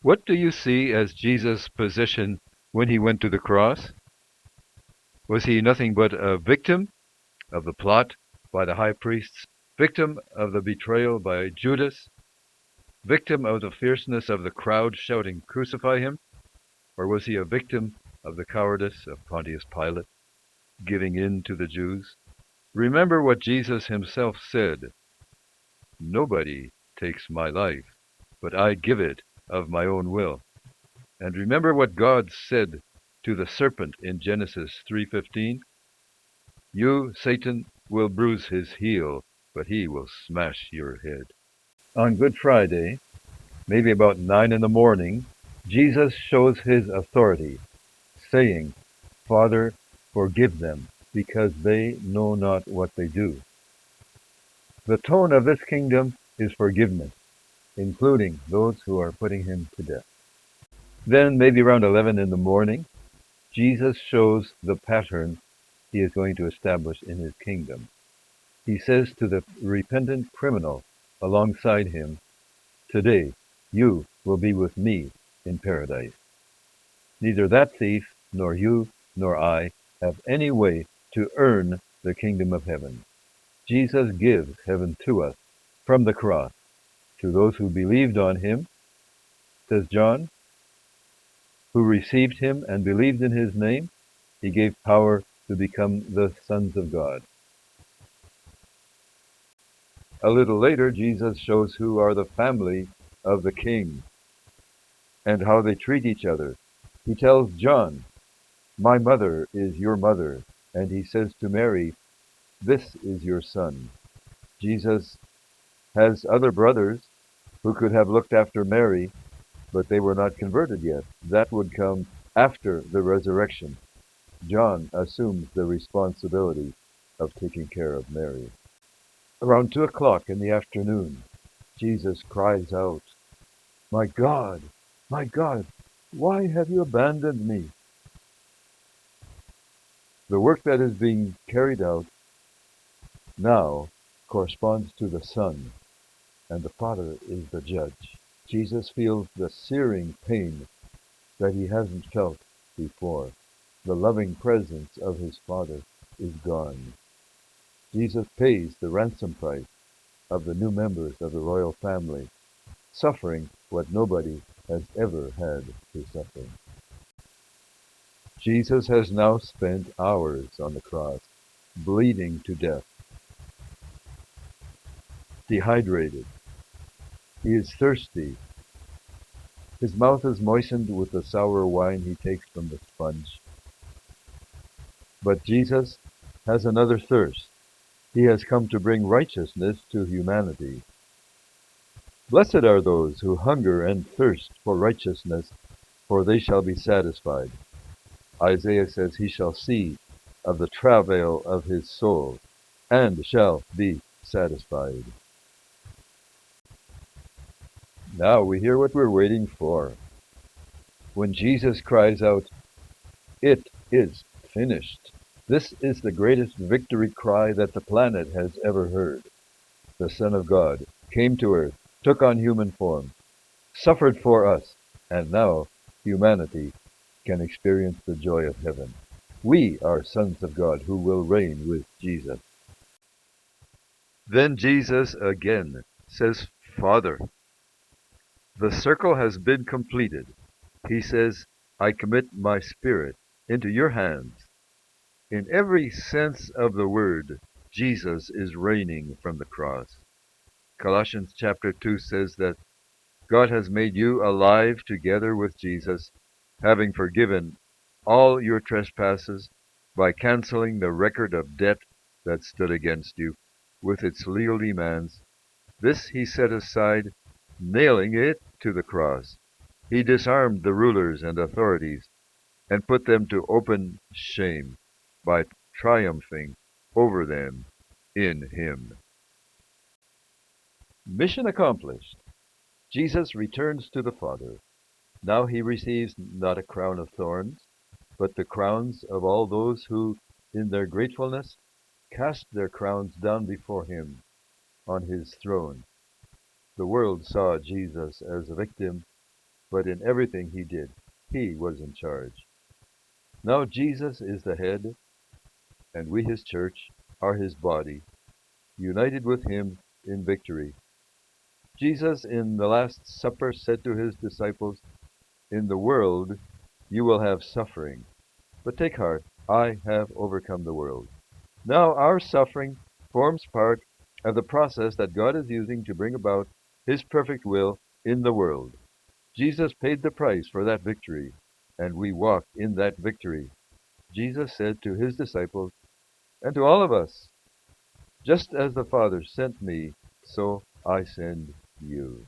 What do you see as Jesus' position when he went to the cross? Was he nothing but a victim of the plot by the high priests, victim of the betrayal by Judas, victim of the fierceness of the crowd shouting, "Crucify him"? Or was he a victim of the cowardice of Pontius Pilate, giving in to the Jews? Remember what Jesus himself said: "Nobody takes my life, but I give it of my own will." And remember what God said to the serpent in Genesis 3:15: "You, Satan, will bruise his heel, but he will smash your head." On Good Friday, maybe about 9 in the morning, Jesus shows his authority, saying, "Father, forgive them, because they know not what they do." The tone of this kingdom is forgiveness, including those who are putting him to death. Then, maybe around 11 in the morning, Jesus shows the pattern he is going to establish in his kingdom. He says to the repentant criminal alongside him, "Today you will be with me in paradise." Neither that thief, nor you, nor I have any way to earn the kingdom of heaven. Jesus gives heaven to us from the cross, to those who believed on him, says John, who received him and believed in his name. He gave power to become the sons of God. A little later, Jesus shows who are the family of the king and how they treat each other. He tells John, "My mother is your mother," and he says to Mary, "This is your son." Jesus has other brothers who could have looked after Mary, but they were not converted yet. That would come after the resurrection. John assumes the responsibility of taking care of Mary. Around 2 o'clock in the afternoon, Jesus cries out, my God, why have you abandoned me?" The work that is being carried out now corresponds to the Son, and the Father is the judge. Jesus feels the searing pain that he hasn't felt before. The loving presence of his Father is gone. Jesus pays the ransom price of the new members of the royal family, suffering what nobody has ever had to suffer. Jesus has now spent hours on the cross, bleeding to death, dehydrated. He is thirsty. His mouth is moistened with the sour wine he takes from the sponge. But Jesus has another thirst. He has come to bring righteousness to humanity. Blessed are those who hunger and thirst for righteousness, for they shall be satisfied. Isaiah says he shall see of the travail of his soul, and shall be satisfied. Now we hear what we're waiting for. When Jesus cries out, "It is finished," this is the greatest victory cry that the planet has ever heard. The Son of God came to earth, took on human form, suffered for us, and now humanity can experience the joy of heaven. We are sons of God who will reign with Jesus. Then Jesus again says, "Father." The circle has been completed. He says, "I commit my spirit into your hands." In every sense of the word, Jesus is reigning from the cross. Colossians chapter 2 says that God has made you alive together with Jesus, having forgiven all your trespasses by canceling the record of debt that stood against you with its legal demands. This he set aside, nailing it to the cross. He disarmed the rulers and authorities and put them to open shame by triumphing over them in him. Mission accomplished. Jesus returns to the Father. Now he receives not a crown of thorns, but the crowns of all those who, in their gratefulness, cast their crowns down before him on his throne. The world saw Jesus as a victim, but in everything he did, he was in charge. Now Jesus is the head, and we, his church, are his body, united with him in victory. Jesus in the Last Supper said to his disciples, "In the world you will have suffering, but take heart, I have overcome the world." Now our suffering forms part of the process that God is using to bring about his perfect will in the world. Jesus paid the price for that victory, and we walk in that victory. Jesus said to his disciples and to all of us, "Just as the Father sent me, so I send you."